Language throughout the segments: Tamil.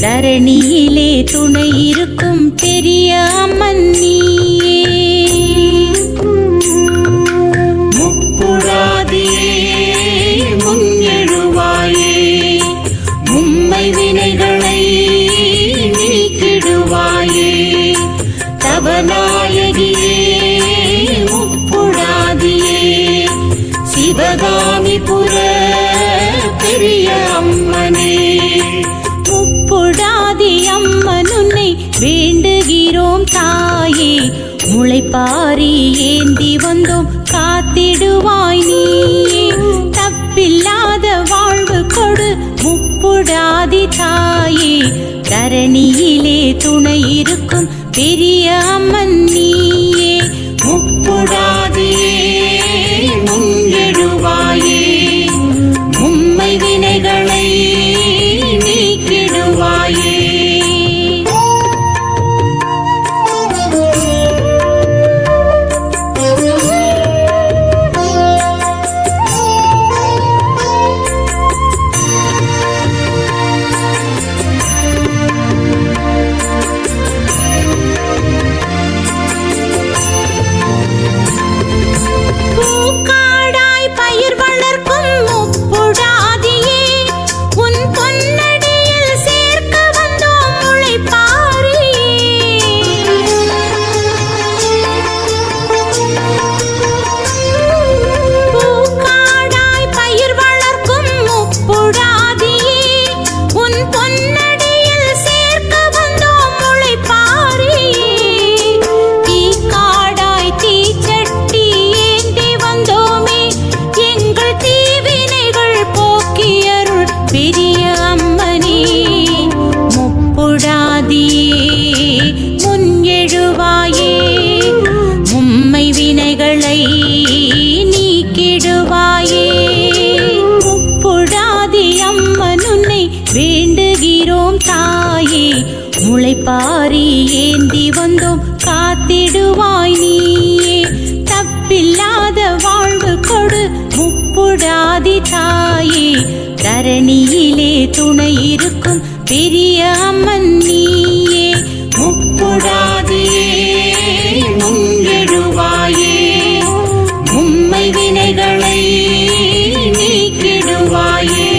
தரணியிலே துணை இருக்கும் பெரிய அம்மன் நீயே. முப்புடாதியே முன் எழுவாயே, மும்மை வினைகளை நீக்கிடுவாயே. தவநாயகியே முப்புடாதியே, சிவகாமிபுர பெரிய அம்மனே. முப்புடாதி அம்மன் உன்னை வேண்டுகிறோம் தாயே, முளைப்பாரி ஏந்தி வந்தோம் காத்திடுவாய் நீயே. தப்பில்லாத வாழ்வு கொடு முப்புடாதி தாயே, தரணியிலே துணை இருக்கும் பெரிய அம்மன் நீயே. முப்புடாதியே முன் எழுவாயே, மும்மை வினைகளை நீக்கிடுவாயே. நீக்கிடுவாயே. முப்புடாதி அம்மன் உன்னை வேண்டுகிறோம் தாயே, முளைப்பாரி ஏந்தி வந்தோம் காத்திடுவாய் நீயே. தப்பில்லாத வாழ்வு கொடு முப்புடாதி தாயே, தரணியிலே துணை இருக்கும் பெரிய அம்மன் நீயே. முப்புடாதியே முன் எழுவாயே, மும்மை வினைகளை நீக்கிடுவாயே.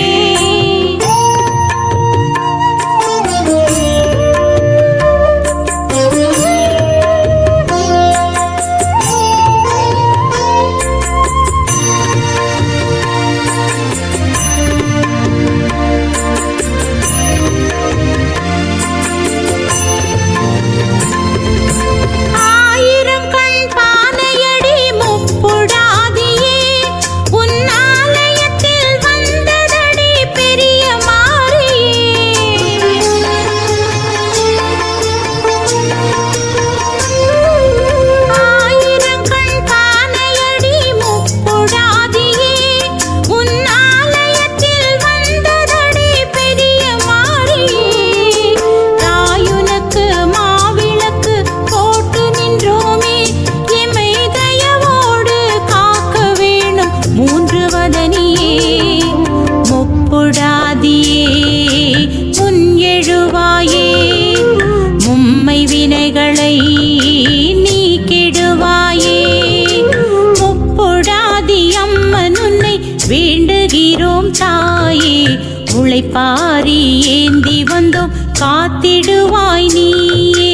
நீக்கிடுவாயே. முப்புடாதி அம்மன் உன்னை வேண்டுகிறோம் தாயே, முளைப்பாரி ஏந்தி வந்தோம் காத்திடுவாய் நீயே.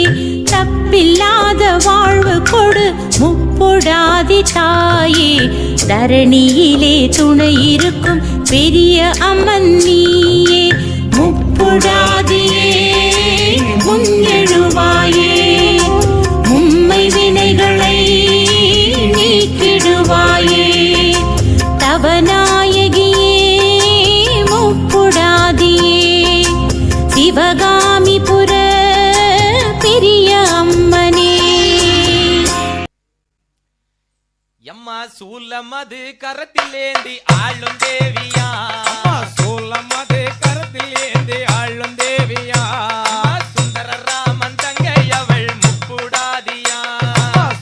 தப்பில்லாத வாழ்வு கொடு முப்புடாதி தாயே, தரணியிலே துணை இருக்கும் பெரிய அம்மன் நீயே. முப்புடாதியே முன் எழுவாயே, மும்மை வினைகளை நீக்கிடுவாயே. தவநாயகியே முப்புடாதியே, சிவகாமிபுர பெரிய அம்மனே. எம்மா சூலமது கரத்திலேந்தி ஆளும் தேவியா, சூலமது கரத்திலேந்தி ஆளும் தேவியா. சுந்தர ராமன் தங்கை அவள் முப்புடாதியா,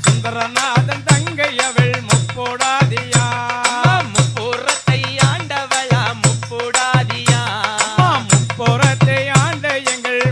சுந்தரநாதன் தங்கை அவள் முப்புடாதியா. முப்புறத்தை ஆண்டவளா முப்புடாதியா, முப்புறத்தை ஆண்ட எங்கள்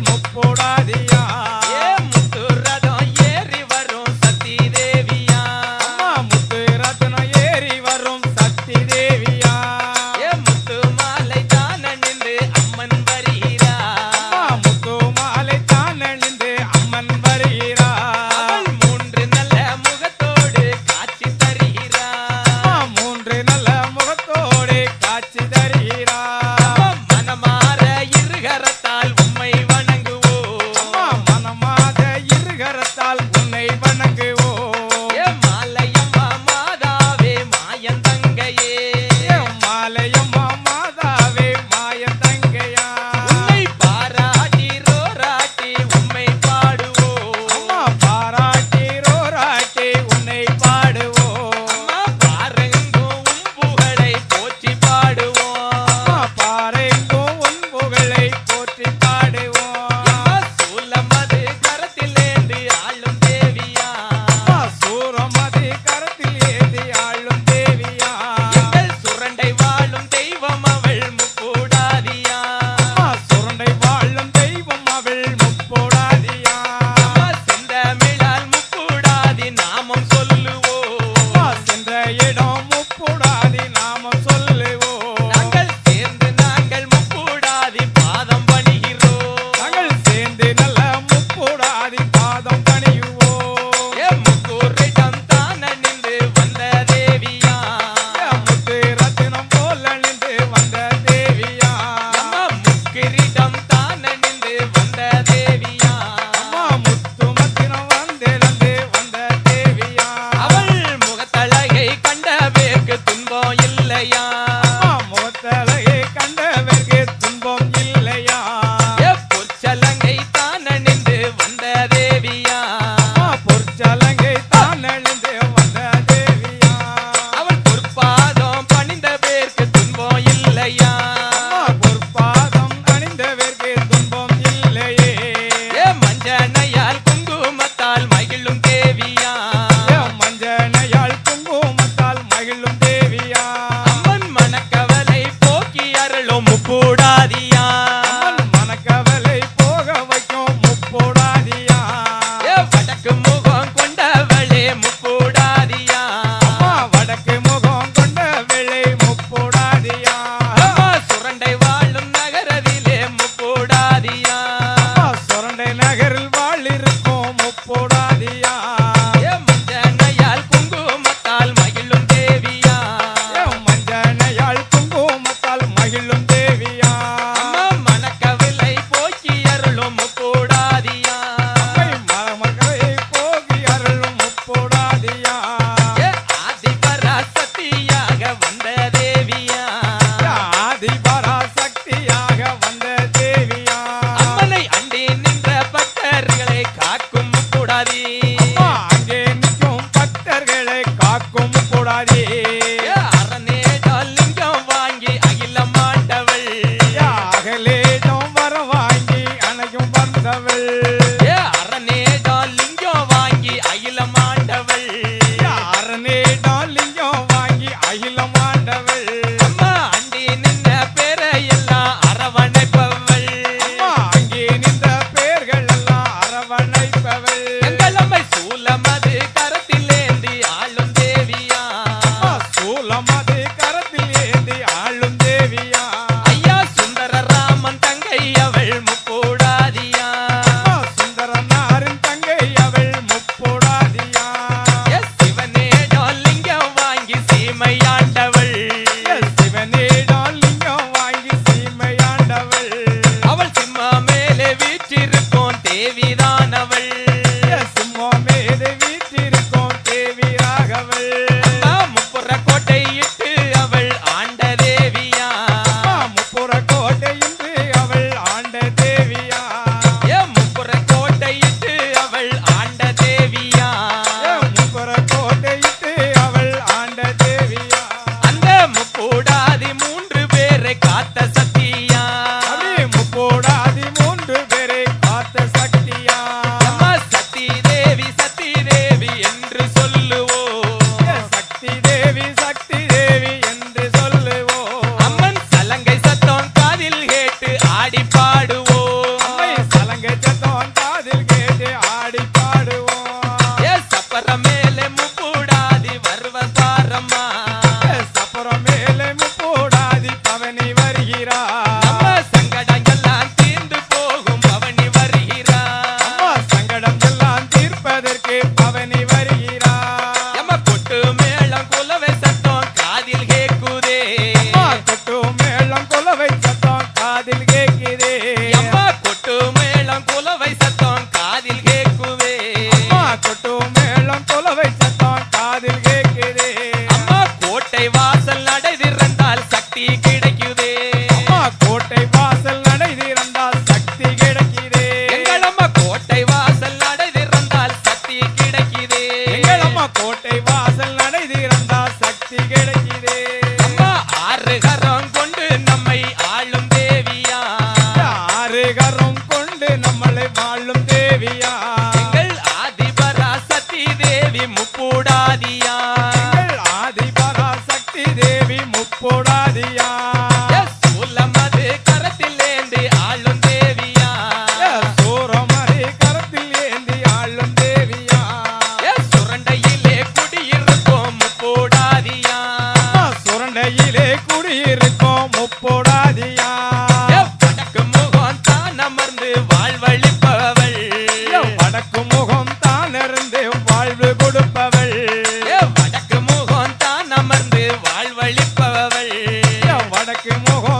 வந்த தேவியா ஆதிபராசக்தியாக வந்த தேவியா அம்மனை அண்டி நின்ற பக்தர்களை காக்கும் கூடாதே அங்கே நிற்கும் பக்தர்களை காக்கும் கூடாதே அரணேடால் லிங்கம் வாங்கி அகிலம் ஆண்டவள் அகலேஜம் வர வாங்கி அணையும் வந்தவள் அரணேடால் லிங்கம் வாங்கி அகிலம் ஆண்டவள் அரணேடால் லிங்கம் வாங்கி அகிலம் ஆண்டவள் அம்மா அண்டி நின்ற பேரை எல்லாம் அரவணைப்பவள் அங்கே நின்ற பேர்கள் எல்லாம் அரவணைப்பவள் எங்கள் அம்மை சூலமது கரத்திலேந்தி ஆளும் தேவியா சூலமது கரத்தில் ஏந்தி ஆளும் தேவியா ஐயா சுந்தர ராமன் தங்கை அவள் முப்போடாதியா சுந்தரனாரின் தங்கை அவள் முப்போடாதியா சிவனேடால் லிங்கம் வாங்கி சீமையாண்டவள் சிவனேடால் லிங்கம் வாங்கி சீமையாண்டவள் அவள் சிம்மா மேலே வீற்றிருக்கும் தேவிதானவள் சிம்மம் மீது வீற்றிருக்கும் தேவி ராகவள் முப்புற கோட்டை இட்டு அவள் ஆண்ட தேவியா முப்புற கோட்டை இன்று அவள் ஆண்ட தேவியா முப்புற கோட்டை இட்டு அவள் ஆண்ட தேவியா முப்புற கோட்டை இட்டு அவள் ஆண்ட தேவியா அந்த முப்பூடாதி 3 பேரை காத்த சத்தியா முப்போடாதி 3 பேரை காத்த சக்தியா அம்மா சக்தி தேவி என்று சொல்லுவோம் சக்தி தேவி என்று சொல்லுவோம் அம்மன் சலங்கை சத்தம் காதில் கேட்டு ஆடி பாடுவோம் அம்மை சலங்கை சத்தம் காதில் கேட்டு ஆடி பாடுவோம் சப்பர மேலே முப்பூடாதி வருவதாரம்மா சப்பரம் மேலே முப்போடாதி பவனி வருகிறார் நம்ம சங்கடம் எல்லாம் தீர்ந்து போகும் பவனி வருகிறார் அம்மா சங்கடம் எல்லாம் தீர்ப்பதற்கு பவனி வருகிறார் எம்ம கொட்டு மேளம் குலவை சத்தம் காதில் கேக்குதே அம்மா கொட்டு மேளம் குலவை சத்தம் காதில் கேட்குதே எம்மா கொட்டு மேளம் குலவை சத்தம் காதில் கேக்குவே அம்மா கொட்டு மேளம் குலவை சத்தம் காதில் கேட்குதே அம்மா கோட்டை வாசல் நடை திறந்தால் சக்தி கிடைக்குதே அம்மா கோட்டை வாசல் நடை திறந்தால் சக்தி கிடைக்குதே எங்கள் அம்மா கோட்டை வாசல் நடை திறந்தால் சக்தி கிடைக்குதே எங்கள் அம்மா கோட்டை வாசல் நடை திறந்தால் சக்தி கிடைக்குதே அம்மா 6 கரம் கொண்டு நம்மை ஆளும் தேவியா ஆறு கரம் கொண்டு நம்மளை வாழும் தேவியா எங்கள் ஆதிபராசக்தி தேவி முப்பூடாதியா எங்கள் ஆதிபராசக்தி தேவி முப்போடாதியா சூலமது கரத்திலேந்தி ஆளும் தேவியா சூரமறை கரத்தில் ஏந்தி ஆளும் தேவியா சுரண்டையிலே குடியிருப்போம் முப்பூடாதியா சுரண்டையிலே குடியிருக்கோம் முப்போடாதியா வடக்கு முகம் தான் அமர்ந்து வாழ்வழிப்பவள் வடக்கு முகம் தான் இருந்து வாழ்வு கொடுப்பவள் வடக்கு முகம் தான் அமர்ந்து வாழ்வழிப்பவள் வடக்கு முகம்